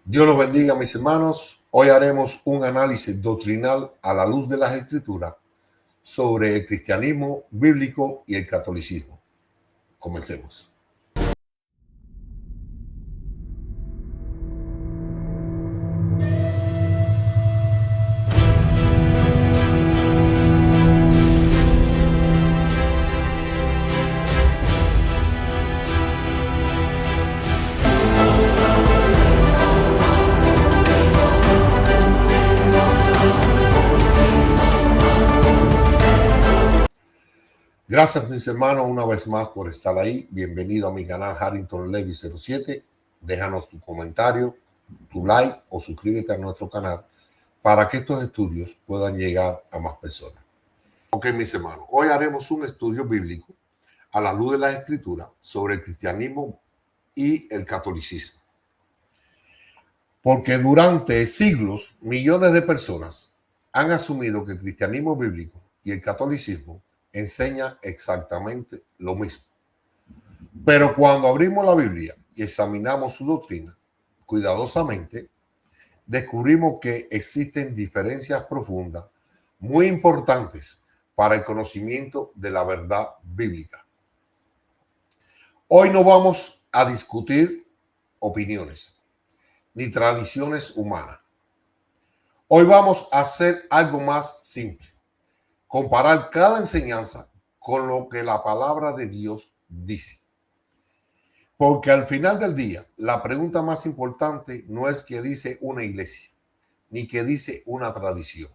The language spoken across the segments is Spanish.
Dios los bendiga, mis hermanos. Hoy haremos un análisis doctrinal a la luz de las Escrituras sobre el cristianismo bíblico y el catolicismo. Comencemos. Gracias, mis hermanos, una vez más por estar ahí. Bienvenido a mi canal Harrington Levy 07. Déjanos tu comentario, tu like o suscríbete a nuestro canal para que estos estudios puedan llegar a más personas. Ok, mis hermanos, hoy haremos un estudio bíblico a la luz de las Escrituras sobre el cristianismo y el catolicismo. Porque durante siglos, millones de personas han asumido que el cristianismo bíblico y el catolicismo enseña exactamente lo mismo. Pero cuando abrimos la Biblia y examinamos su doctrina cuidadosamente, descubrimos que existen diferencias profundas muy importantes para el conocimiento de la verdad bíblica. Hoy no vamos a discutir opiniones ni tradiciones humanas. Hoy vamos a hacer algo más simple. Comparar cada enseñanza con lo que la palabra de Dios dice. Porque al final del día, la pregunta más importante no es qué dice una iglesia, ni qué dice una tradición.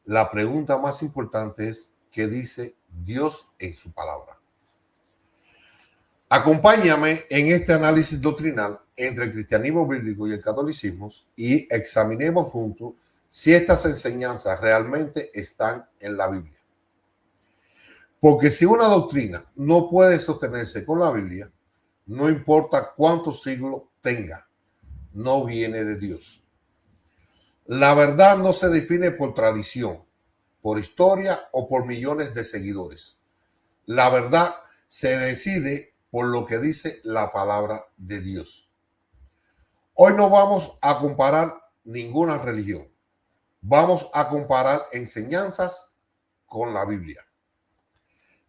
La pregunta más importante es qué dice Dios en su palabra. Acompáñame en este análisis doctrinal entre el cristianismo bíblico y el catolicismo y examinemos juntos si estas enseñanzas realmente están en la Biblia. Porque si una doctrina no puede sostenerse con la Biblia, no importa cuántos siglos tenga, no viene de Dios. La verdad no se define por tradición, por historia o por millones de seguidores. La verdad se decide por lo que dice la palabra de Dios. Hoy no vamos a comparar ninguna religión. Vamos a comparar enseñanzas con la Biblia.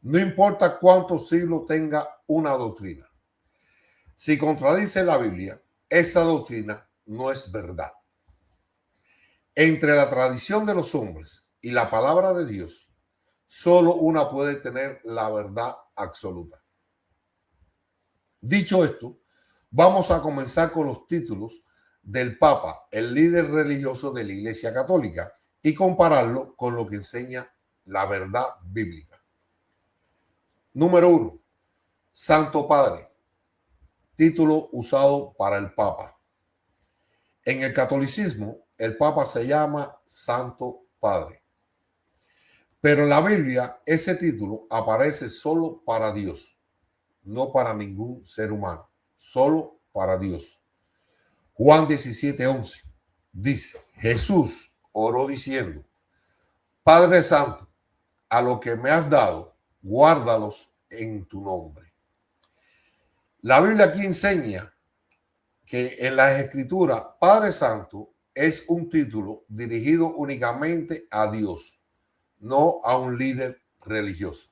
No importa cuántos siglos tenga una doctrina. Si contradice la Biblia, esa doctrina no es verdad. Entre la tradición de los hombres y la palabra de Dios, solo una puede tener la verdad absoluta. Dicho esto, vamos a comenzar con los títulos del Papa, el líder religioso de la Iglesia Católica, y compararlo con lo que enseña la verdad bíblica. Número 1. Santo Padre. Título usado para el Papa. En el catolicismo, el Papa se llama Santo Padre. Pero en la Biblia, ese título aparece solo para Dios, no para ningún ser humano, solo para Dios. Juan 17:11 dice, Jesús oró diciendo, Padre Santo, a lo que me has dado, guárdalos en tu nombre. La Biblia aquí enseña que en las Escrituras, Padre Santo es un título dirigido únicamente a Dios, no a un líder religioso.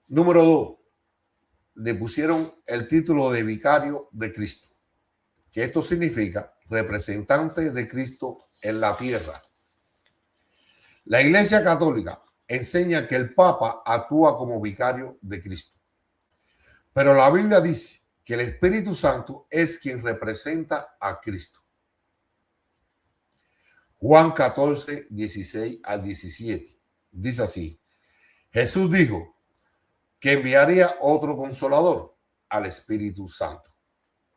Número 2. Le pusieron el título de vicario de Cristo, que esto significa representante de Cristo en la tierra. La Iglesia Católica enseña que el Papa actúa como vicario de Cristo. Pero la Biblia dice que el Espíritu Santo es quien representa a Cristo. Juan 14, 16 al 17. Dice así, Jesús dijo que enviaría otro consolador, al Espíritu Santo.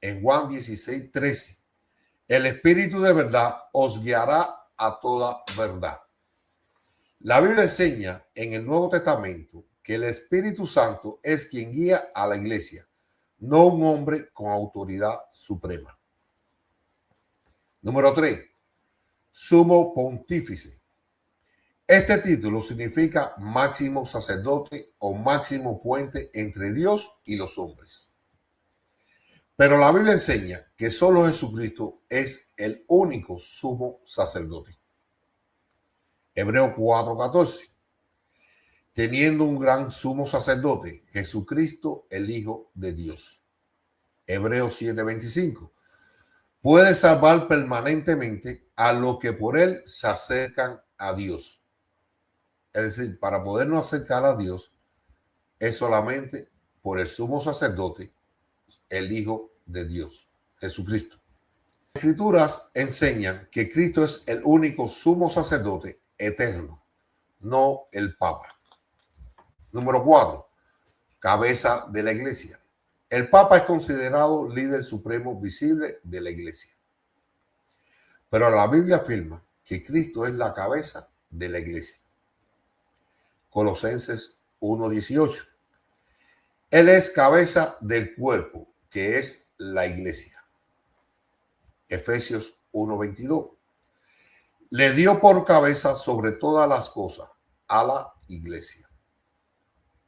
En Juan 16, 13, el Espíritu de verdad os guiará a toda verdad. La Biblia enseña en el Nuevo Testamento que el Espíritu Santo es quien guía a la iglesia, no un hombre con autoridad suprema. Número 3. Sumo Pontífice. Este título significa máximo sacerdote o máximo puente entre Dios y los hombres. Pero la Biblia enseña que solo Jesucristo es el único sumo sacerdote. Hebreos 4:14. Teniendo un gran sumo sacerdote, Jesucristo, el Hijo de Dios. Hebreos 7:25. Puede salvar permanentemente a los que por él se acercan a Dios. Es decir, para podernos acercar a Dios es solamente por el sumo sacerdote, el Hijo de Dios, Jesucristo. Las Escrituras enseñan que Cristo es el único sumo sacerdote eterno, no el Papa. Número 4. Cabeza de la Iglesia. El Papa es considerado líder supremo visible de la Iglesia. Pero la Biblia afirma que Cristo es la cabeza de la Iglesia. Colosenses 1:18. Él es cabeza del cuerpo, que es la Iglesia. Efesios 1:22. Le dio por cabeza sobre todas las cosas a la Iglesia.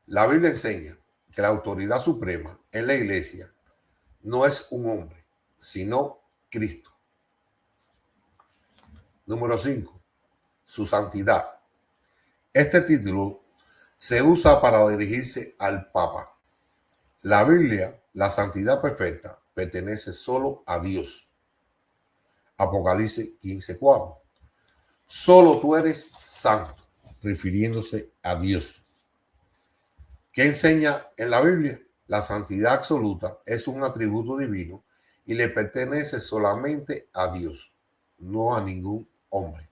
La Biblia enseña que la autoridad suprema en la Iglesia no es un hombre, sino Cristo. Número 5. Su santidad. Este título se usa para dirigirse al Papa. La Biblia, la santidad perfecta, pertenece solo a Dios. Apocalipsis 15:4. Solo tú eres santo, refiriéndose a Dios. ¿Qué enseña en la Biblia? La santidad absoluta es un atributo divino y le pertenece solamente a Dios, no a ningún hombre.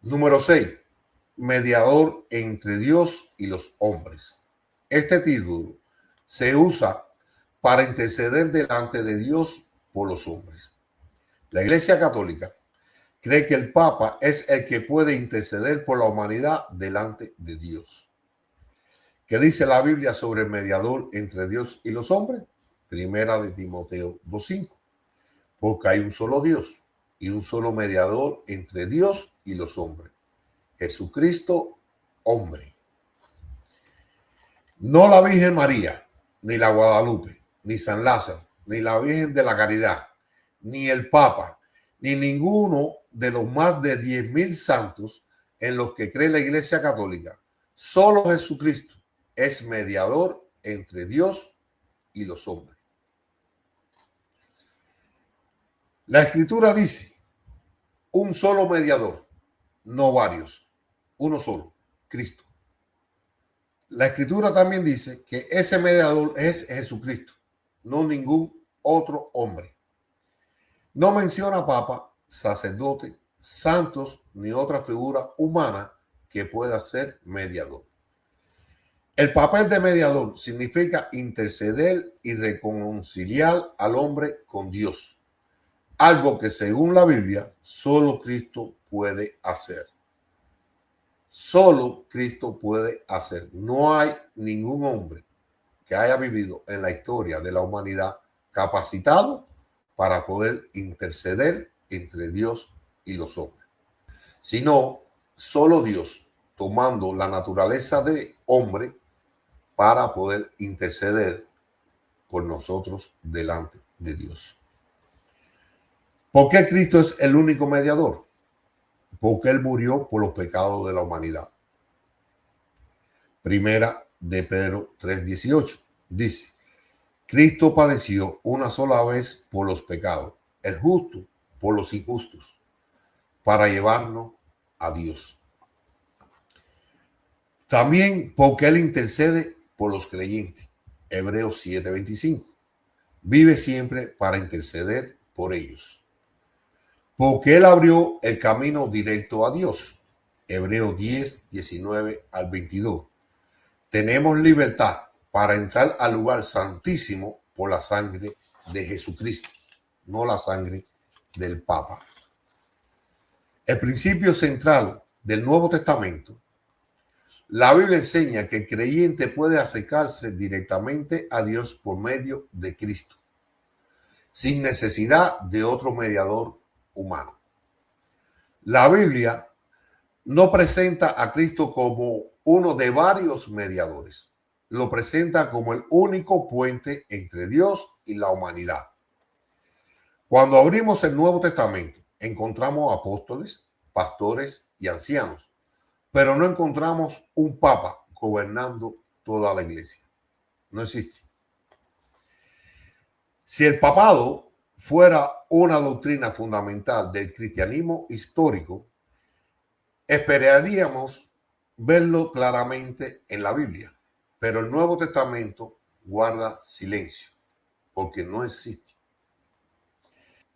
Número 6. Mediador entre Dios y los hombres. Este título se usa para interceder delante de Dios por los hombres. La Iglesia Católica cree que el Papa es el que puede interceder por la humanidad delante de Dios. ¿Qué dice la Biblia sobre el mediador entre Dios y los hombres? Primera de Timoteo 2:5. Porque hay un solo Dios y un solo mediador entre Dios y los hombres. Jesucristo, hombre. No la Virgen María, ni la Guadalupe, ni San Lázaro, ni la Virgen de la Caridad, ni el Papa, ni ninguno de los más de 10,000 santos en los que cree la Iglesia Católica. Solo Jesucristo es mediador entre Dios y los hombres. La Escritura dice, un solo mediador, no varios, uno solo, Cristo. La Escritura también dice que ese mediador es Jesucristo, no ningún otro hombre. No menciona papa, sacerdote, santos ni otra figura humana que pueda ser mediador. El papel de mediador significa interceder y reconciliar al hombre con Dios, algo que según la Biblia solo Cristo puede hacer. Solo Cristo puede hacer. No hay ningún hombre que haya vivido en la historia de la humanidad capacitado para poder interceder entre Dios y los hombres, sino solo Dios tomando la naturaleza de hombre para poder interceder por nosotros delante de Dios. ¿Por qué Cristo es el único mediador? Porque Él murió por los pecados de la humanidad. Primera de Pedro 3:18 dice, Cristo padeció una sola vez por los pecados, el justo por los injustos, para llevarnos a Dios. También porque Él intercede por los creyentes. Hebreos 7:25. Vive siempre para interceder por ellos. Porque Él abrió el camino directo a Dios. Hebreos 10:19-22. Tenemos libertad para entrar al lugar santísimo por la sangre de Jesucristo, no la sangre del Papa. El principio central del Nuevo Testamento, la Biblia enseña que el creyente puede acercarse directamente a Dios por medio de Cristo, sin necesidad de otro mediador humano. La Biblia no presenta a Cristo como uno de varios mediadores. lo presenta como el único puente entre Dios y la humanidad. Cuando abrimos el Nuevo Testamento, encontramos apóstoles, pastores y ancianos, pero no encontramos un papa gobernando toda la iglesia. No existe. Si el papado fuera una doctrina fundamental del cristianismo histórico, esperaríamos verlo claramente en la Biblia, pero el Nuevo Testamento guarda silencio porque no existe.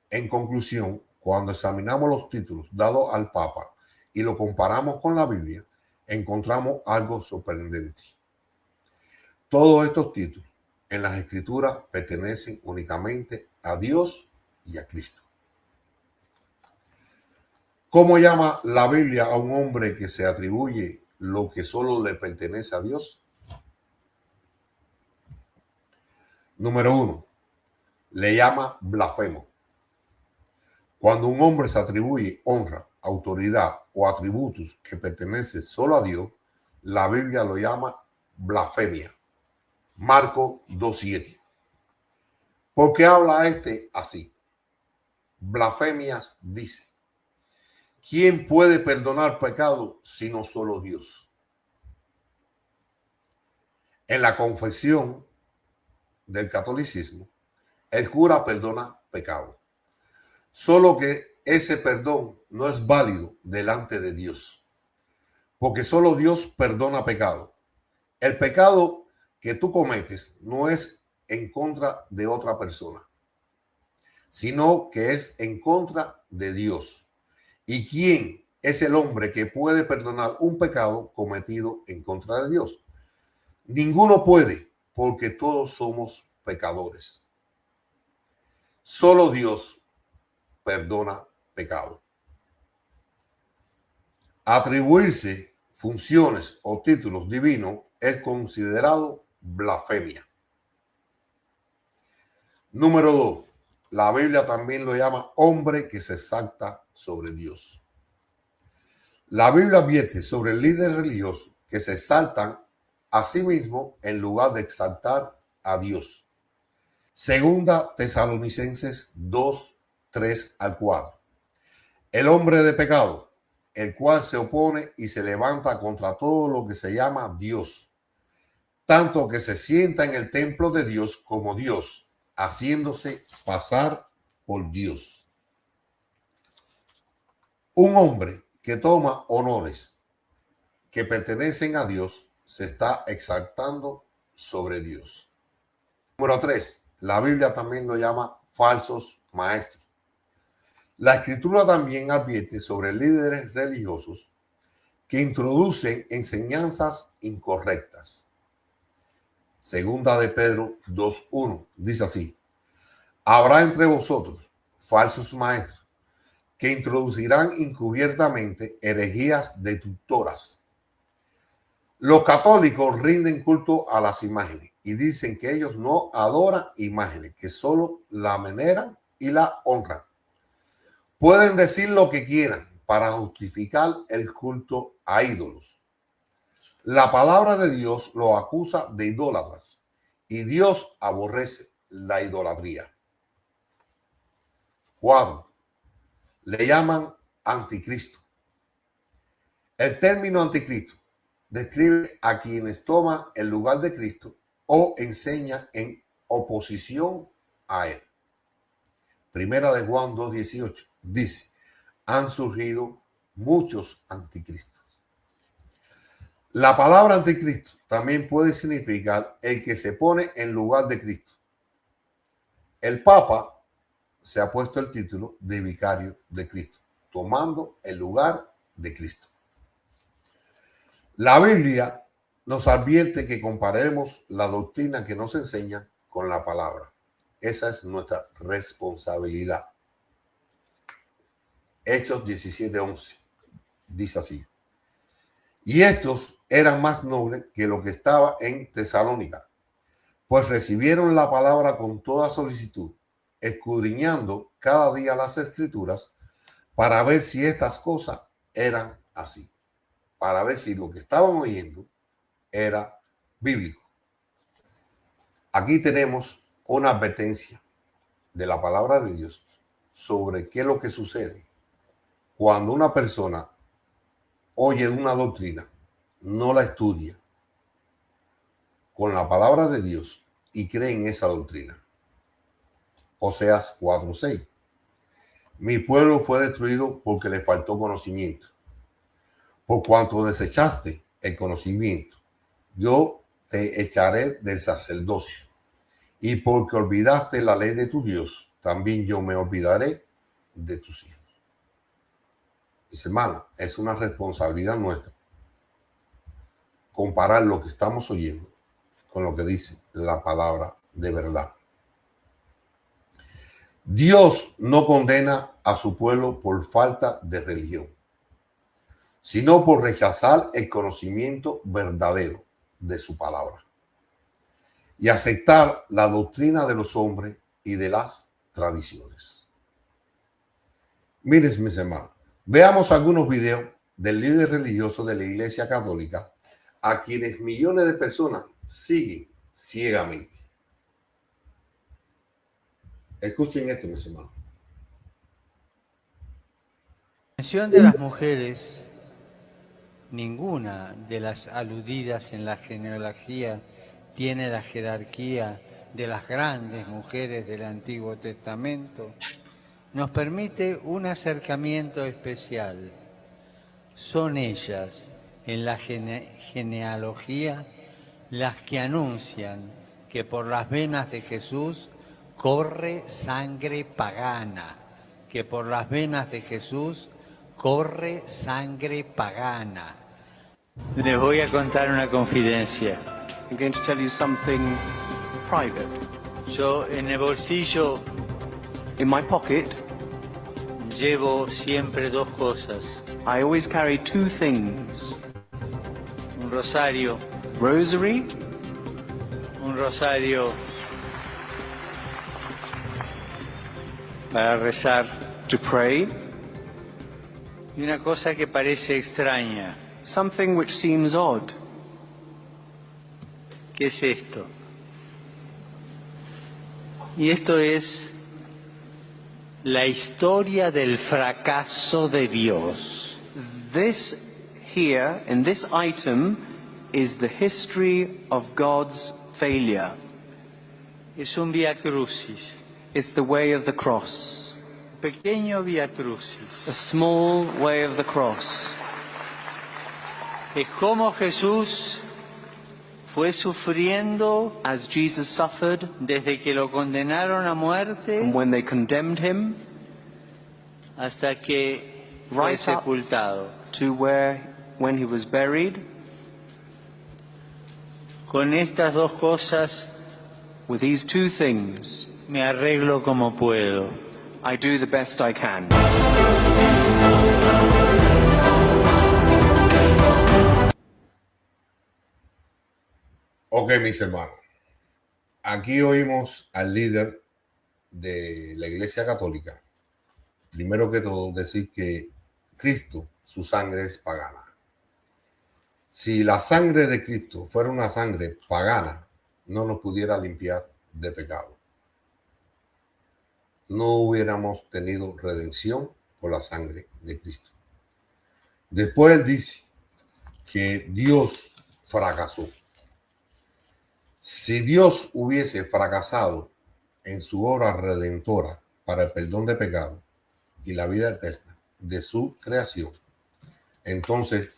En conclusión, cuando examinamos los títulos dados al Papa y lo comparamos con la Biblia, encontramos algo sorprendente. Todos estos títulos en las Escrituras pertenecen únicamente a Dios y a Cristo. ¿Cómo llama la Biblia a un hombre que se atribuye lo que solo le pertenece a Dios? Número 1. Le llama blasfemo. Cuando un hombre se atribuye honra, autoridad o atributos que pertenecen solo a Dios, la Biblia lo llama blasfemia. Marcos 2:7. ¿Por qué habla así? Blasfemias dice: ¿quién puede perdonar pecado sino solo Dios? En la confesión del catolicismo, el cura perdona pecado. Solo que ese perdón no es válido delante de Dios, porque solo Dios perdona pecado. El pecado que tú cometes no es en contra de otra persona, sino que es en contra de Dios. ¿Y quién es el hombre que puede perdonar un pecado cometido en contra de Dios? Ninguno puede, porque todos somos pecadores. Solo Dios perdona pecado. Atribuirse funciones o títulos divinos es considerado blasfemia. Número 2. La Biblia también lo llama hombre que se exalta sobre Dios. La Biblia advierte sobre líderes religiosos que se exaltan a sí mismos en lugar de exaltar a Dios. Segunda Tesalonicenses 2:3-4. El hombre de pecado, el cual se opone y se levanta contra todo lo que se llama Dios, tanto que se sienta en el templo de Dios como Dios, haciéndose pasar por Dios. Un hombre que toma honores que pertenecen a Dios se está exaltando sobre Dios. Número 3. La Biblia también lo llama falsos maestros. La Escritura también advierte sobre líderes religiosos que introducen enseñanzas incorrectas. Segunda de Pedro 2:1 dice así: habrá entre vosotros falsos maestros que introducirán encubiertamente herejías destructoras. Los católicos rinden culto a las imágenes y dicen que ellos no adoran imágenes, que solo la veneran y la honran. Pueden decir lo que quieran para justificar el culto a ídolos. La palabra de Dios lo acusa de idólatras y Dios aborrece la idolatría. 4. Le llaman anticristo. El término anticristo describe a quienes toman el lugar de Cristo o enseñan en oposición a él. Primera de Juan 2:18 dice: han surgido muchos anticristos. La palabra anticristo también puede significar el que se pone en lugar de Cristo. El Papa se ha puesto el título de vicario de Cristo, tomando el lugar de Cristo. La Biblia nos advierte que comparemos la doctrina que nos enseña con la palabra. Esa es nuestra responsabilidad. Hechos 17:11 dice así: y estos eran más nobles que lo que estaba en Tesalónica, pues recibieron la palabra con toda solicitud, escudriñando cada día las escrituras para ver si estas cosas eran así, para ver si lo que estaban oyendo era bíblico. Aquí tenemos una advertencia de la palabra de Dios sobre qué es lo que sucede cuando una persona oye una doctrina, no la estudia con la palabra de Dios y cree en esa doctrina. Oseas 4:6. Mi pueblo fue destruido porque le faltó conocimiento. Por cuanto desechaste el conocimiento, yo te echaré del sacerdocio. Y porque olvidaste la ley de tu Dios, también yo me olvidaré de tus hijos. Mis hermanos, es una responsabilidad nuestra comparar lo que estamos oyendo con lo que dice la palabra de verdad. Dios no condena a su pueblo por falta de religión, sino por rechazar el conocimiento verdadero de su palabra y aceptar la doctrina de los hombres y de las tradiciones. Miren, mis hermanos, veamos algunos videos del líder religioso de la Iglesia Católica a quienes millones de personas siguen ciegamente. Escuchen esto, mis hermanos. La mención de las mujeres, ninguna de las aludidas en la genealogía tiene la jerarquía de las grandes mujeres del Antiguo Testamento, nos permite un acercamiento especial. Son ellas, en la genealogía, las que anuncian que por las venas de Jesús corre sangre pagana, que por las venas de Jesús corre sangre pagana. Les voy a contar una confidencia. I'm going to tell you something private. Yo en el bolsillo In my pocket, llevo siempre dos cosas. I always carry two things. Un rosario, Rosary, para rezar, to pray, y una cosa que parece extraña. something which seems odd. ¿Qué es esto? Y esto es la historia del fracaso de Dios. This here, in this item, is the history of God's failure. Es un vía crucis, It's the way of the cross. pequeño vía crucis. A small way of the cross. Es como Jesús fue sufriendo As Jesus suffered, desde que lo condenaron a muerte and when they condemned him, hasta que fue Right up. sepultado. to when he was buried, Con estas dos cosas with these two things, me arreglo como puedo. I do the best I can. Ok, mis hermanos. Aquí oímos al líder de la Iglesia Católica, primero que todo, decir que Cristo, su sangre es pagana. Si la sangre de Cristo fuera una sangre pagana, no nos pudiera limpiar de pecado. No hubiéramos tenido redención por la sangre de Cristo. Después él dice que Dios fracasó. Si Dios hubiese fracasado en su obra redentora para el perdón de pecado y la vida eterna de su creación, entonces,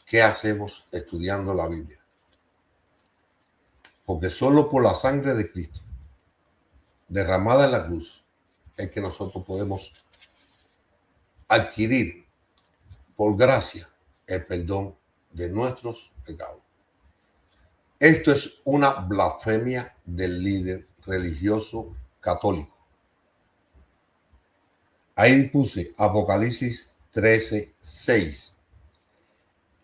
¿qué hacemos estudiando la Biblia? Porque solo por la sangre de Cristo derramada en la cruz es que nosotros podemos adquirir por gracia el perdón de nuestros pecados. Esto es una blasfemia del líder religioso católico. Ahí puse Apocalipsis 13:6.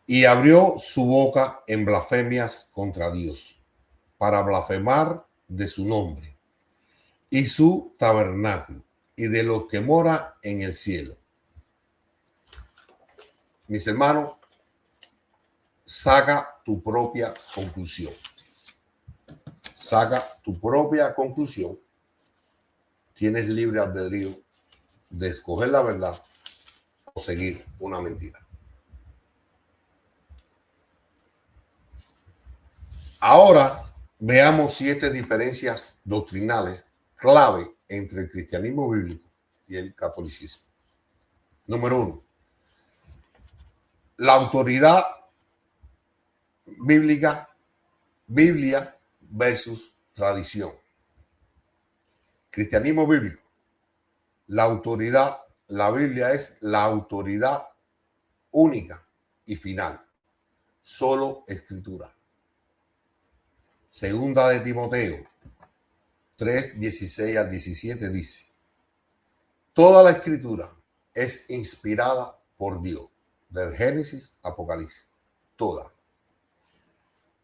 Y abrió su boca en blasfemias contra Dios, para blasfemar de su nombre y su tabernáculo y de los que mora en el cielo. Mis hermanos, saca tu propia conclusión. saca tu propia conclusión. Tienes libre albedrío de escoger la verdad o seguir una mentira. Ahora veamos 7 diferencias doctrinales clave entre el cristianismo bíblico y el catolicismo. Número 1. La autoridad bíblica, Biblia versus tradición. Cristianismo bíblico. La autoridad, la Biblia es la autoridad única y final. Solo escritura. Segunda de Timoteo 3:16 al 17 dice: toda la escritura es inspirada por Dios, del Génesis a Apocalipsis, toda.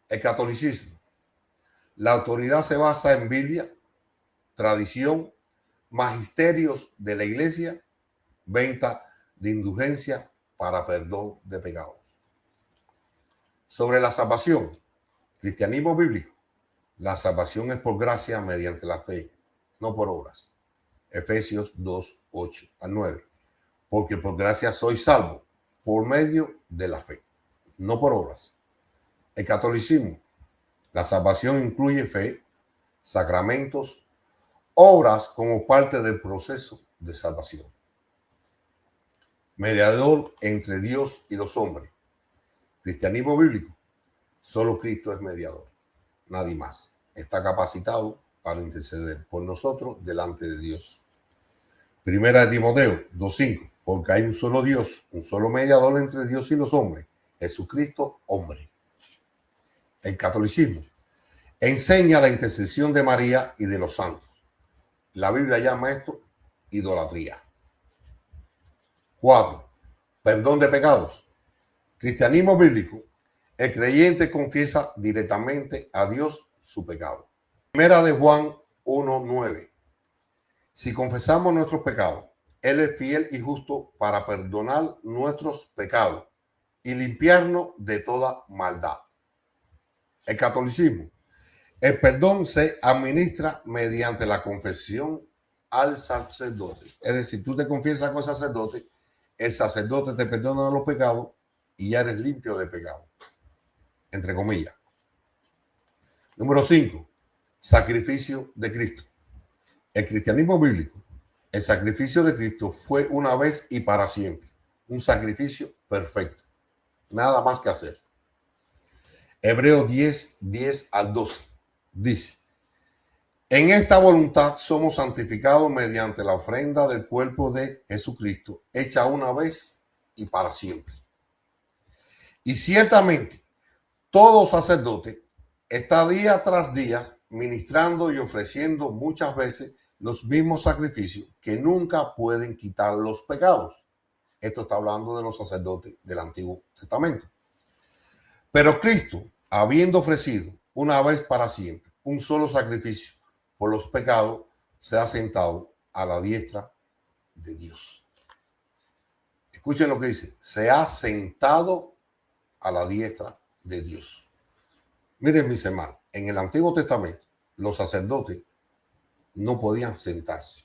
El catolicismo. La autoridad se basa en Biblia, tradición, magisterios de la iglesia, venta de indulgencia para perdón de pecados. Sobre la salvación, cristianismo bíblico. La salvación es por gracia mediante la fe, no por obras. Efesios 2:8 al 9. Porque por gracia soy salvo, por medio de la fe, no por obras. El catolicismo. La salvación incluye fe, sacramentos, obras como parte del proceso de salvación. Mediador entre Dios y los hombres. Cristianismo bíblico. Solo Cristo es mediador. Nadie más está capacitado para interceder por nosotros delante de Dios. Primera de Timoteo 2:5. Porque hay un solo Dios, un solo mediador entre Dios y los hombres, Jesucristo, hombre. El catolicismo enseña la intercesión de María y de los santos. La Biblia llama esto idolatría. 4. Perdón de pecados. Cristianismo bíblico. El creyente confiesa directamente a Dios su pecado. Primera de Juan 1:9. Si confesamos nuestros pecados, Él es fiel y justo para perdonar nuestros pecados y limpiarnos de toda maldad. El catolicismo. El perdón se administra mediante la confesión al sacerdote. Es decir, tú te confiesas con el sacerdote te perdona los pecados y ya eres limpio de pecado. Entre comillas. Número 5. Sacrificio de Cristo. El cristianismo bíblico. El sacrificio de Cristo fue una vez y para siempre. Un sacrificio perfecto. Nada más que hacer. Hebreos 10:10 al 12 dice: en esta voluntad somos santificados mediante la ofrenda del cuerpo de Jesucristo, hecha una vez y para siempre. Y ciertamente, todo sacerdote está día tras día ministrando y ofreciendo muchas veces los mismos sacrificios que nunca pueden quitar los pecados. Esto está hablando de los sacerdotes del Antiguo Testamento. Pero Cristo, habiendo ofrecido una vez para siempre un solo sacrificio por los pecados, se ha sentado a la diestra de Dios. Escuchen lo que dice: se ha sentado a la diestra de Dios. Miren, mis hermanos, en el Antiguo Testamento los sacerdotes no podían sentarse.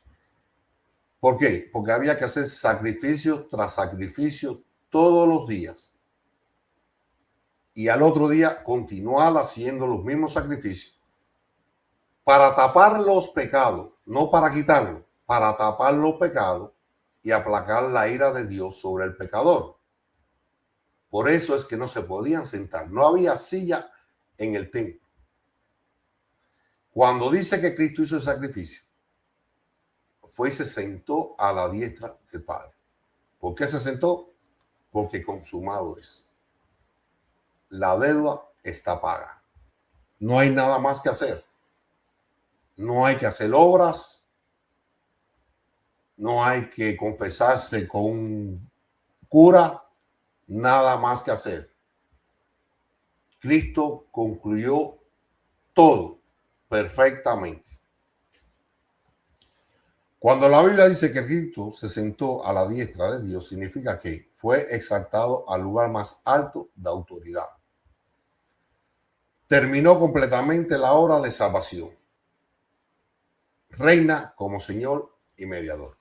¿Por qué? Porque había que hacer sacrificio tras sacrificio todos los días. Y al otro día continuar haciendo los mismos sacrificios para tapar los pecados, no para quitarlos, para tapar los pecados y aplacar la ira de Dios sobre el pecador. Por eso es que no se podían sentar. No había silla en el templo. Cuando dice que Cristo hizo el sacrificio, fue y se sentó a la diestra del Padre. ¿Por qué se sentó? Porque consumado es. La deuda está paga. No hay nada más que hacer. No hay que hacer obras. No hay que confesarse con un cura. Nada más que hacer. Cristo concluyó todo perfectamente. Cuando la Biblia dice que Cristo se sentó a la diestra de Dios, significa que fue exaltado al lugar más alto de autoridad. terminó completamente la obra de salvación. Reina como Señor y mediador.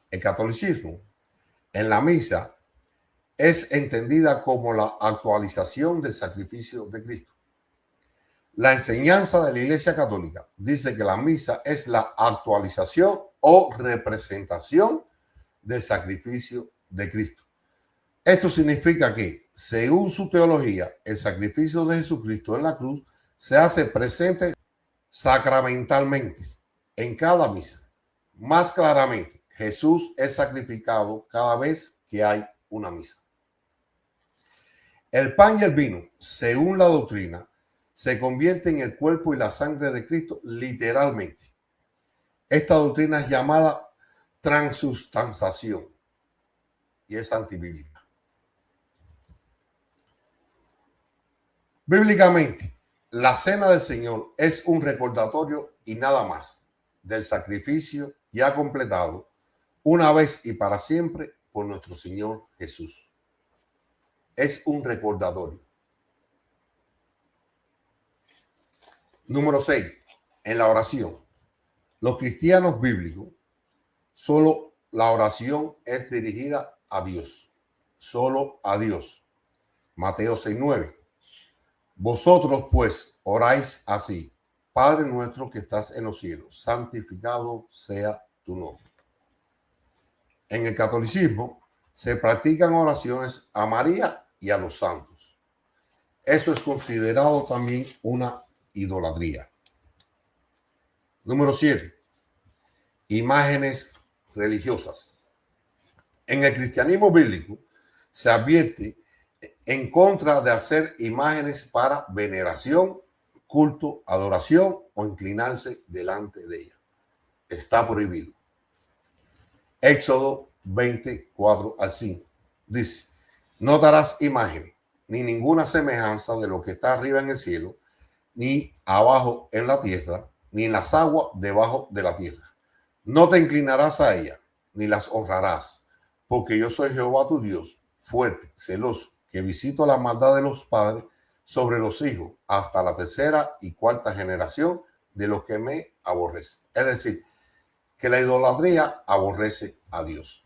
El catolicismo en la misa es entendida como la actualización del sacrificio de Cristo. La enseñanza de la Iglesia Católica dice que la misa es la actualización o representación del sacrificio de Cristo. Esto significa que, según su teología, el sacrificio de Jesucristo en la cruz se hace presente sacramentalmente en cada misa. Más claramente, Jesús es sacrificado cada vez que hay una misa. El pan y el vino, según la doctrina, se convierten en el cuerpo y la sangre de Cristo literalmente. Esta doctrina es llamada transustanciación y es antibíblica. Bíblicamente, la cena del Señor es un recordatorio y nada más del sacrificio ya completado una vez y para siempre por nuestro Señor Jesús. Es un recordatorio. Número 6. En la oración. Los cristianos bíblicos, solo la oración es dirigida a Dios. Solo a Dios. Mateo 6:9. Vosotros pues oráis así: Padre nuestro que estás en los cielos, santificado sea tu nombre. En el catolicismo se practican oraciones a María y a los santos. Eso es considerado también una idolatría. Número 7. Imágenes religiosas. En el cristianismo bíblico se advierte en contra de hacer imágenes para veneración, culto, adoración o inclinarse delante de ella. Está prohibido. Éxodo 24 al 5 dice: no darás imágenes ni ninguna semejanza de lo que está arriba en el cielo, ni abajo en la tierra, ni en las aguas debajo de la tierra. No te inclinarás a ella, ni las honrarás, porque yo soy Jehová tu Dios, fuerte, celoso, que visito la maldad de los padres sobre los hijos hasta la tercera y cuarta generación de los que me aborrecen. Es decir, que la idolatría aborrece a Dios.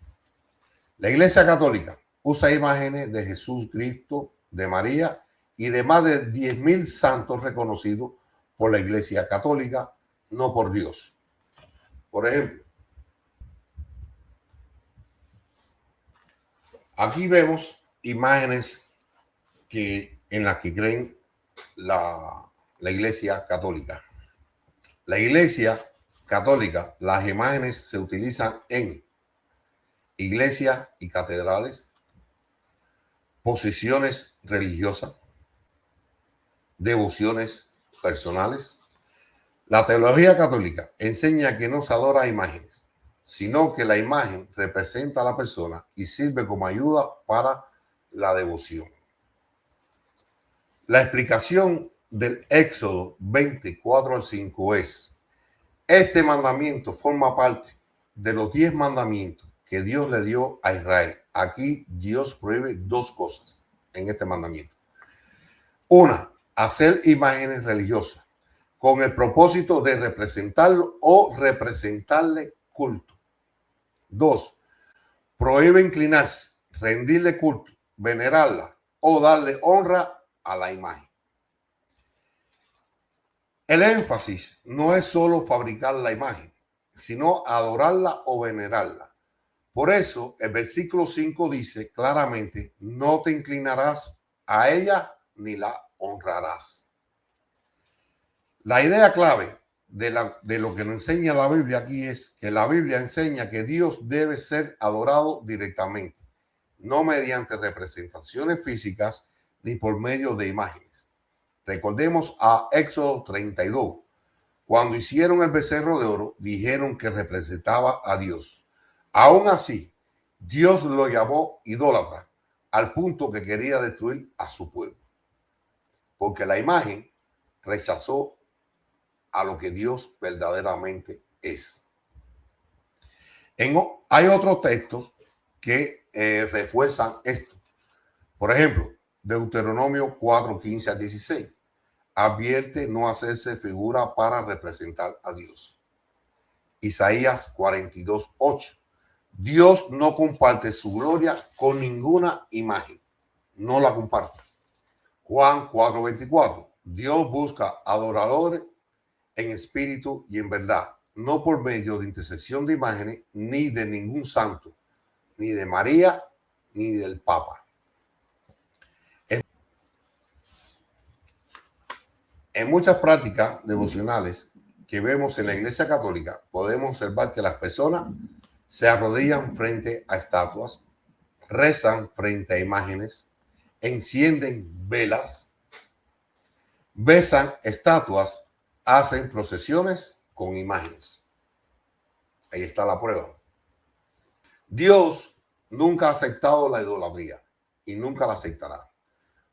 La Iglesia Católica usa imágenes de Jesús Cristo, de María y de más de 10,000 santos reconocidos por la Iglesia Católica, no por Dios. Por ejemplo, aquí vemos imágenes en las que creen la Iglesia Católica. La Iglesia Católica, las imágenes se utilizan en iglesias y catedrales, posiciones religiosas, devociones personales. La teología católica enseña que no se adora a imágenes, sino que la imagen representa a la persona y sirve como ayuda para la devoción. La explicación del Éxodo 24 al 5 es: este mandamiento forma parte de los 10 mandamientos que Dios le dio a Israel. Aquí Dios prohíbe 2 cosas en este mandamiento. Una, hacer imágenes religiosas con el propósito de representarlo o representarle culto. 2, prohíbe inclinarse, rendirle culto, venerarla o darle honra a la imagen. El énfasis no es solo fabricar la imagen, sino adorarla o venerarla. Por eso el versículo 5 dice claramente: no te inclinarás a ella ni la honrarás. La idea clave de lo que nos enseña la Biblia aquí es que la Biblia enseña que Dios debe ser adorado directamente, no mediante representaciones físicas ni por medio de imágenes. Recordemos a Éxodo 32. Cuando hicieron el becerro de oro, dijeron que representaba a Dios. Aún así, Dios lo llamó idólatra, al punto que quería destruir a su pueblo, porque la imagen rechazó a lo que Dios verdaderamente es. Hay otros textos que refuerzan esto. Por ejemplo, Deuteronomio 4, 15 al 16. advierte no hacerse figura para representar a Dios. Isaías 42:8. Dios no comparte su gloria con ninguna imagen. No la comparte. Juan 4:24. Dios busca adoradores en espíritu y en verdad, no por medio de intercesión de imágenes, ni de ningún santo, ni de María, ni del Papa. En muchas prácticas devocionales que vemos en la Iglesia Católica, podemos observar que las personas se arrodillan frente a estatuas, rezan frente a imágenes, encienden velas, besan estatuas, hacen procesiones con imágenes. Ahí está la prueba. Dios nunca ha aceptado la idolatría y nunca la aceptará,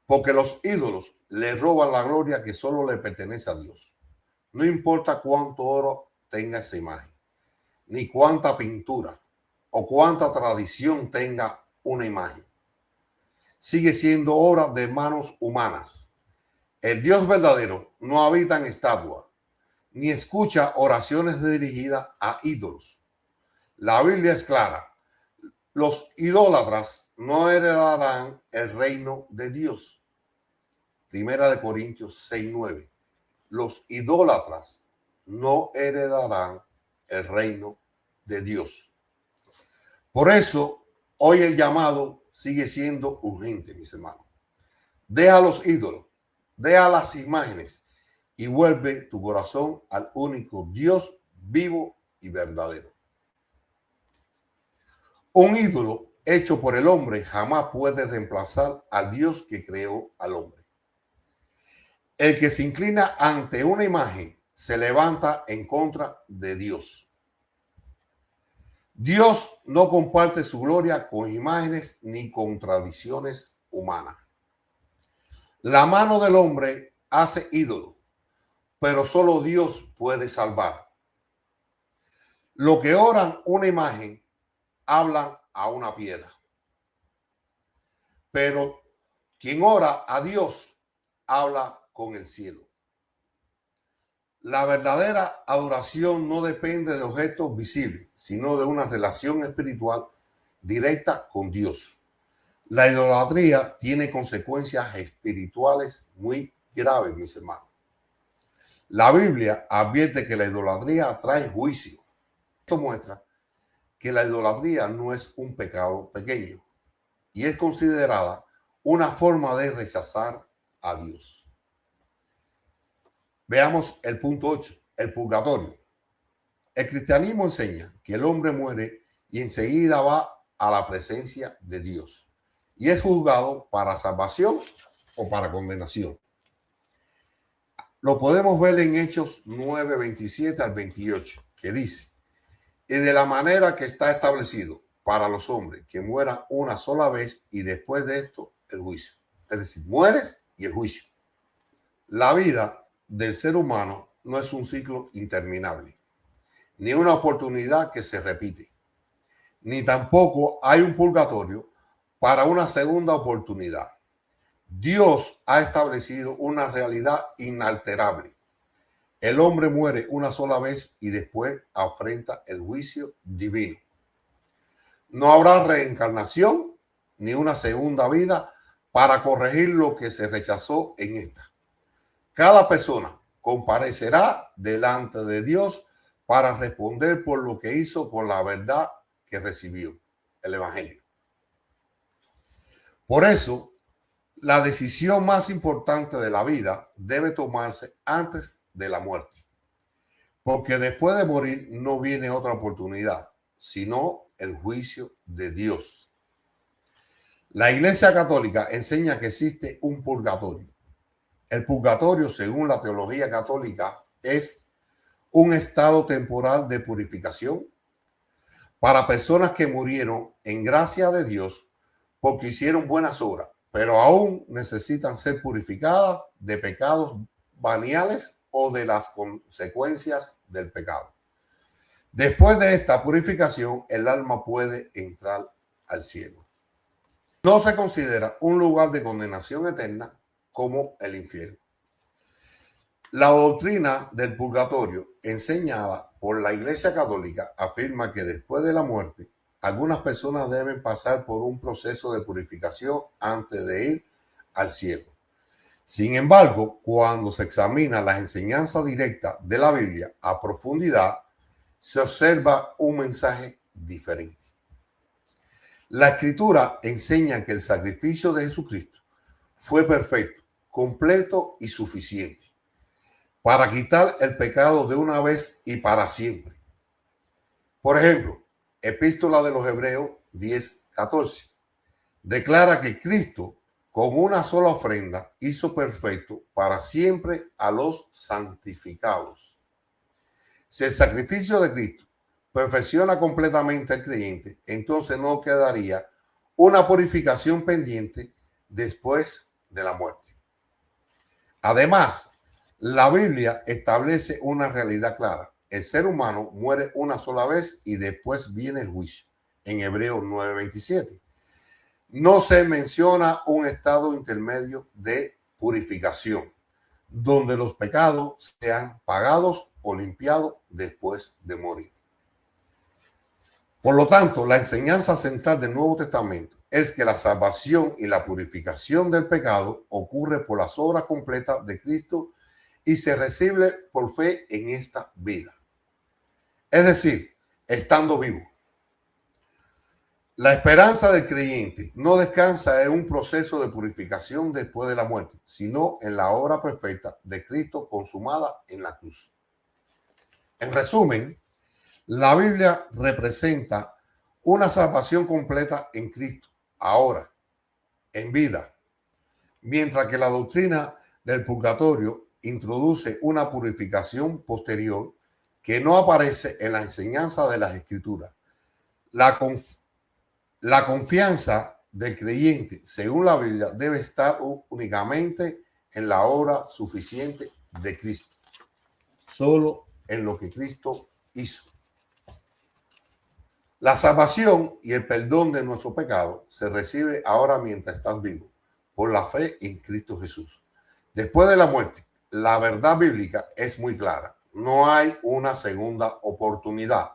porque los ídolos le roban la gloria que solo le pertenece a Dios. No importa cuánto oro tenga esa imagen, ni cuánta pintura o cuánta tradición tenga una imagen. Sigue siendo obra de manos humanas. El Dios verdadero no habita en estatuas, ni escucha oraciones dirigidas a ídolos. La Biblia es clara. Los idólatras no heredarán el reino de Dios. Primera de Corintios 6:9. Los idólatras no heredarán el reino de Dios. Por eso, hoy el llamado sigue siendo urgente, mis hermanos. Deja los ídolos, deja las imágenes y vuelve tu corazón al único Dios vivo y verdadero. Un ídolo hecho por el hombre jamás puede reemplazar al Dios que creó al hombre. El que se inclina ante una imagen se levanta en contra de Dios. Dios no comparte su gloria con imágenes ni con tradiciones humanas. La mano del hombre hace ídolo, pero solo Dios puede salvar. Lo que oran una imagen, hablan a una piedra. Pero quien ora a Dios, habla con el cielo. La verdadera adoración no depende de objetos visibles, sino de una relación espiritual directa con Dios. La idolatría tiene consecuencias espirituales muy graves, mis hermanos. La Biblia advierte que la idolatría trae juicio. Esto muestra que la idolatría no es un pecado pequeño y es considerada una forma de rechazar a Dios. Veamos el punto 8, el purgatorio. El cristianismo enseña que el hombre muere y enseguida va a la presencia de Dios y es juzgado para salvación o para condenación. Lo podemos ver en Hechos 9, 27 al 28, que dice: y de la manera que está establecido para los hombres, que mueran una sola vez y después de esto el juicio. Es decir, mueres y el juicio. La vida del ser humano no es un ciclo interminable, ni una oportunidad que se repite, ni tampoco hay un purgatorio para una segunda oportunidad. Dios ha establecido una realidad inalterable. El hombre muere una sola vez y después afrenta el juicio divino. No habrá reencarnación ni una segunda vida para corregir lo que se rechazó en esta. Cada persona comparecerá delante de Dios para responder por lo que hizo con la verdad que recibió, el Evangelio. Por eso, la decisión más importante de la vida debe tomarse antes de la muerte, porque después de morir no viene otra oportunidad, sino el juicio de Dios. La Iglesia Católica enseña que existe un purgatorio. El purgatorio, según la teología católica, es un estado temporal de purificación para personas que murieron en gracia de Dios porque hicieron buenas obras, pero aún necesitan ser purificadas de pecados veniales o de las consecuencias del pecado. Después de esta purificación, el alma puede entrar al cielo. No se considera un lugar de condenación eterna como el infierno. La doctrina del purgatorio enseñada por la Iglesia Católica afirma que después de la muerte, algunas personas deben pasar por un proceso de purificación antes de ir al cielo. Sin embargo, cuando se examina la enseñanza directa de la Biblia a profundidad, se observa un mensaje diferente. La Escritura enseña que el sacrificio de Jesucristo fue perfecto, completo y suficiente para quitar el pecado de una vez y para siempre. Por ejemplo, Epístola de los Hebreos 10:14 declara que Cristo, con una sola ofrenda, hizo perfecto para siempre a los santificados. Si el sacrificio de Cristo perfecciona completamente al creyente, entonces no quedaría una purificación pendiente después de la muerte. Además, la Biblia establece una realidad clara. El ser humano muere una sola vez y después viene el juicio. En Hebreos 9:27. No se menciona un estado intermedio de purificación, donde los pecados sean pagados o limpiados después de morir. Por lo tanto, la enseñanza central del Nuevo Testamento es que la salvación y la purificación del pecado ocurre por las obras completas de Cristo y se recibe por fe en esta vida. Es decir, estando vivo. La esperanza del creyente no descansa en un proceso de purificación después de la muerte, sino en la obra perfecta de Cristo consumada en la cruz. En resumen, la Biblia representa una salvación completa en Cristo, ahora, en vida, mientras que la doctrina del purgatorio introduce una purificación posterior que no aparece en la enseñanza de las Escrituras. La confianza del creyente, según la Biblia, debe estar únicamente en la obra suficiente de Cristo, solo en lo que Cristo hizo. La salvación y el perdón de nuestro pecado se recibe ahora mientras estás vivo, por la fe en Cristo Jesús. Después de la muerte, la verdad bíblica es muy clara. No hay una segunda oportunidad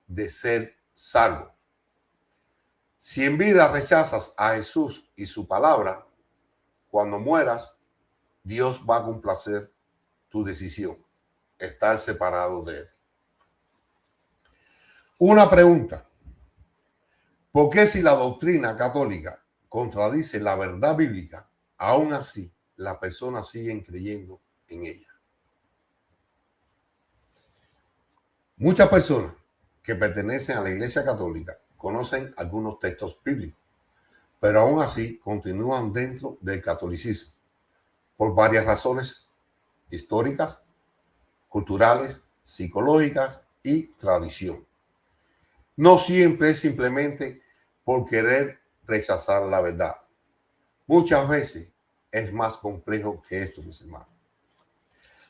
de ser salvo. Si en vida rechazas a Jesús y su palabra, cuando mueras, Dios va a complacer tu decisión, estar separado de Él. Una pregunta. ¿Por qué si la doctrina católica contradice la verdad bíblica, aún así las personas siguen creyendo en ella? Muchas personas que pertenecen a la Iglesia Católica conocen algunos textos bíblicos, pero aún así continúan dentro del catolicismo por varias razones históricas, culturales, psicológicas y tradición. No siempre es simplemente por querer rechazar la verdad. Muchas veces es más complejo que esto, mis hermanos.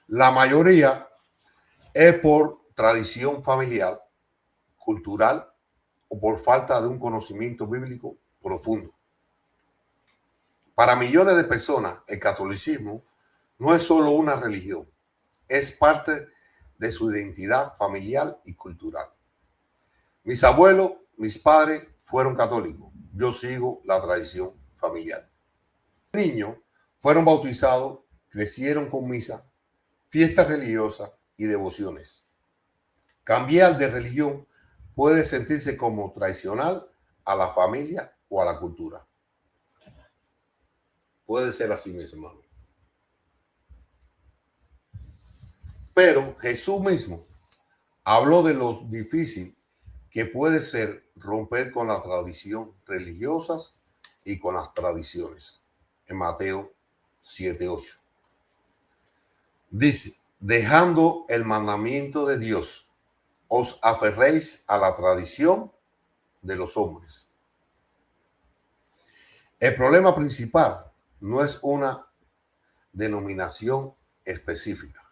La mayoría es por tradición familiar, cultural o por falta de un conocimiento bíblico profundo. Para millones de personas, el catolicismo no es solo una religión, es parte de su identidad familiar y cultural. Mis abuelos, mis padres fueron católicos. Yo sigo la tradición familiar. Niños fueron bautizados, crecieron con misa, fiestas religiosas y devociones. Cambiar de religión puede sentirse como traicionar a la familia o a la cultura. Puede ser así, mis hermanos. Pero Jesús mismo habló de lo difícil que puede ser romper con las tradiciones religiosas y con las tradiciones. En Mateo 7:8. Dice, dejando el mandamiento de Dios, os aferréis a la tradición de los hombres. El problema principal no es una denominación específica,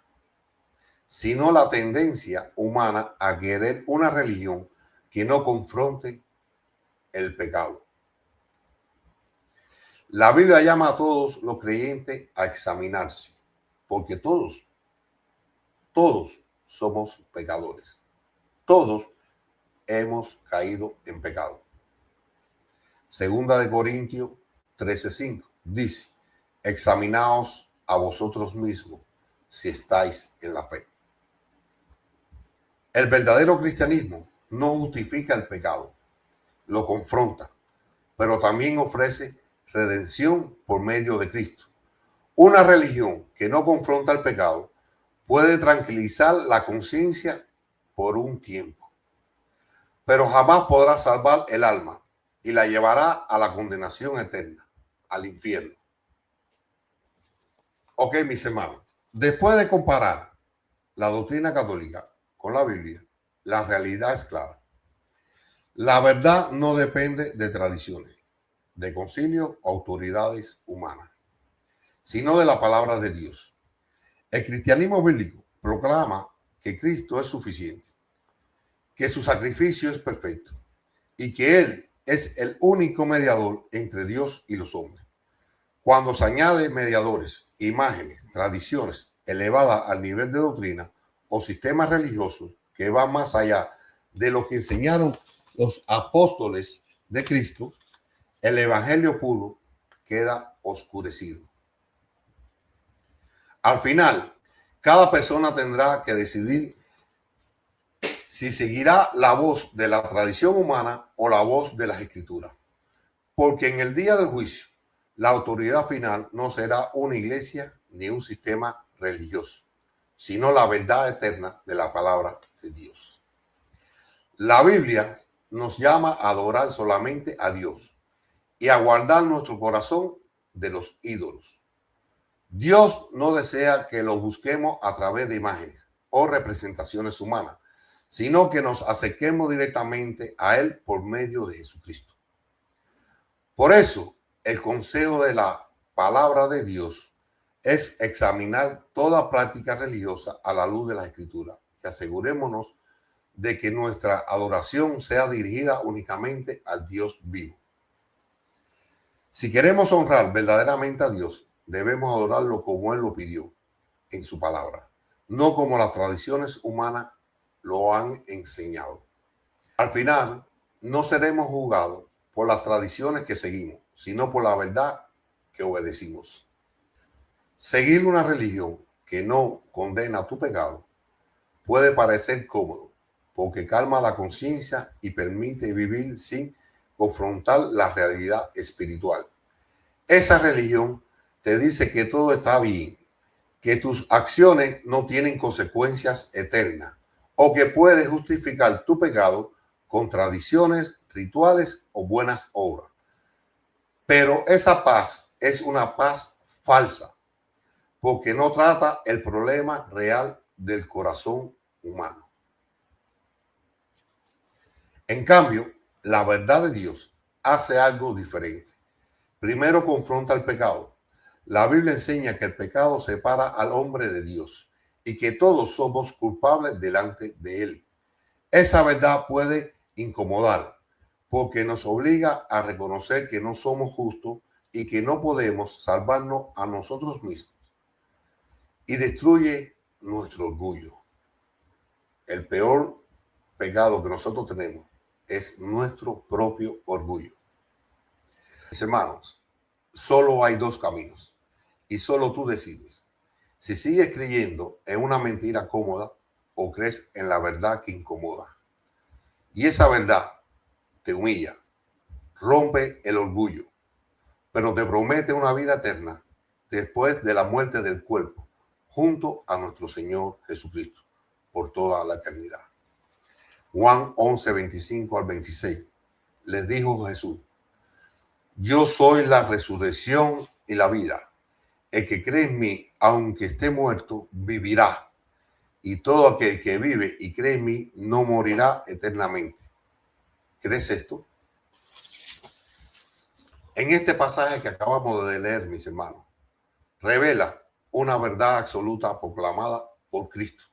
sino la tendencia humana a querer una religión que no confronte el pecado. La Biblia llama a todos los creyentes a examinarse, porque todos somos pecadores. Todos hemos caído en pecado. Segunda de Corintios 13:5 dice: examinaos a vosotros mismos si estáis en la fe. El verdadero cristianismo no justifica el pecado, lo confronta, pero también ofrece redención por medio de Cristo. Una religión que no confronta el pecado puede tranquilizar la conciencia por un tiempo, pero jamás podrá salvar el alma y la llevará a la condenación eterna, al infierno. Ok, mis hermanos, después de comparar la doctrina católica con la Biblia, la realidad es clara. La verdad no depende de tradiciones, de concilios o autoridades humanas, sino de la palabra de Dios. El cristianismo bíblico proclama que Cristo es suficiente, que su sacrificio es perfecto y que Él es el único mediador entre Dios y los hombres. Cuando se añade mediadores, imágenes, tradiciones elevadas al nivel de doctrina o sistemas religiosos que van más allá de lo que enseñaron los apóstoles de Cristo, el evangelio puro queda oscurecido. Al final, cada persona tendrá que decidir si seguirá la voz de la tradición humana o la voz de las escrituras. Porque en el día del juicio, la autoridad final no será una iglesia ni un sistema religioso, sino la verdad eterna de la palabra de Dios. La Biblia nos llama a adorar solamente a Dios y a guardar nuestro corazón de los ídolos. Dios no desea que lo busquemos a través de imágenes o representaciones humanas, sino que nos acerquemos directamente a Él por medio de Jesucristo. Por eso, el consejo de la palabra de Dios es examinar toda práctica religiosa a la luz de la Escritura y asegurémonos de que nuestra adoración sea dirigida únicamente al Dios vivo. Si queremos honrar verdaderamente a Dios, debemos adorarlo como Él lo pidió en su palabra, no como las tradiciones humanas lo han enseñado. Al final, no seremos juzgados por las tradiciones que seguimos, sino por la verdad que obedecimos. Seguir una religión que no condena tu pecado puede parecer cómodo, porque calma la conciencia y permite vivir sin confrontar la realidad espiritual. Esa religión te dice que todo está bien, que tus acciones no tienen consecuencias eternas o que puedes justificar tu pecado con tradiciones, rituales o buenas obras. Pero esa paz es una paz falsa, porque no trata el problema real del corazón humano. En cambio, la verdad de Dios hace algo diferente. Primero confronta el pecado. La Biblia enseña que el pecado separa al hombre de Dios y que todos somos culpables delante de Él. Esa verdad puede incomodar porque nos obliga a reconocer que no somos justos y que no podemos salvarnos a nosotros mismos. Y destruye nuestro orgullo. El peor pecado que nosotros tenemos es nuestro propio orgullo. Mis hermanos, solo hay dos caminos y solo tú decides si sigues creyendo en una mentira cómoda o crees en la verdad que incomoda. Y esa verdad te humilla, rompe el orgullo, pero te promete una vida eterna después de la muerte del cuerpo, junto a nuestro Señor Jesucristo, por toda la eternidad. Juan 11, 25 al 26. Les dijo Jesús: yo soy la resurrección y la vida. El que cree en mí, aunque esté muerto, vivirá. Y todo aquel que vive y cree en mí no morirá eternamente. ¿Crees esto? En este pasaje que acabamos de leer, mis hermanos, revela una verdad absoluta proclamada por Cristo.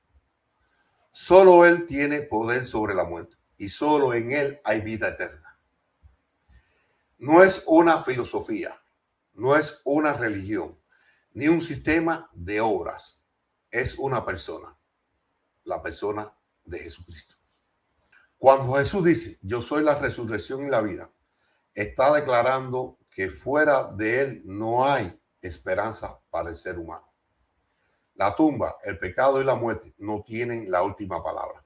Solo Él tiene poder sobre la muerte y solo en Él hay vida eterna. No es una filosofía, no es una religión, ni un sistema de obras. Es una persona, la persona de Jesucristo. Cuando Jesús dice, yo soy la resurrección y la vida, está declarando que fuera de él no hay esperanza para el ser humano. La tumba, el pecado y la muerte no tienen la última palabra.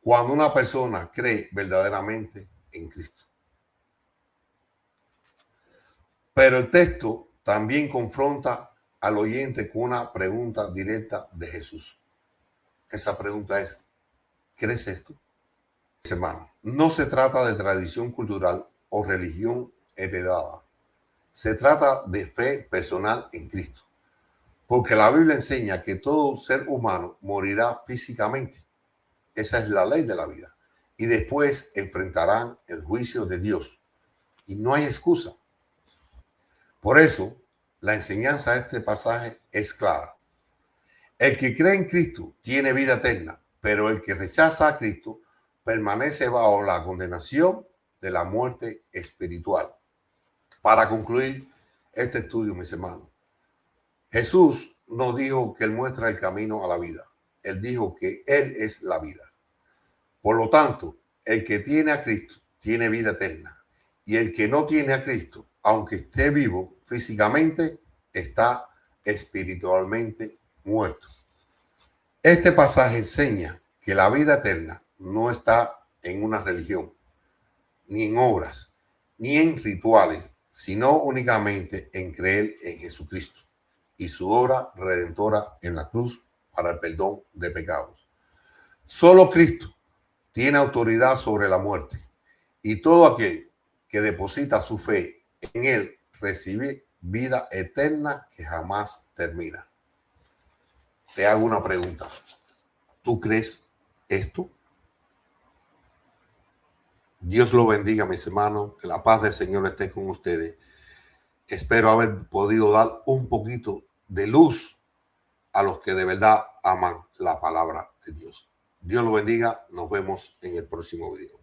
Cuando una persona cree verdaderamente en Cristo. Pero el texto también confronta al oyente con una pregunta directa de Jesús. Esa pregunta es, ¿crees esto? Hermano, no se trata de tradición cultural o religión heredada. Se trata de fe personal en Cristo. Porque la Biblia enseña que todo ser humano morirá físicamente. Esa es la ley de la vida. Y después enfrentarán el juicio de Dios. Y no hay excusa. Por eso, la enseñanza de este pasaje es clara. El que cree en Cristo tiene vida eterna, pero el que rechaza a Cristo permanece bajo la condenación de la muerte espiritual. Para concluir este estudio, mis hermanos, Jesús no dijo que Él muestra el camino a la vida. Él dijo que Él es la vida. Por lo tanto, el que tiene a Cristo tiene vida eterna. Y el que no tiene a Cristo, aunque esté vivo físicamente, está espiritualmente muerto. Este pasaje enseña que la vida eterna no está en una religión, ni en obras, ni en rituales, sino únicamente en creer en Jesucristo y su obra redentora en la cruz para el perdón de pecados. Solo Cristo tiene autoridad sobre la muerte y todo aquel que deposita su fe en Él recibe vida eterna que jamás termina. Te hago una pregunta. ¿Tú crees esto? Dios lo bendiga, mis hermanos. Que la paz del Señor esté con ustedes. Espero haber podido dar un poquito de luz a los que de verdad aman la palabra de Dios. Dios lo bendiga. Nos vemos en el próximo video.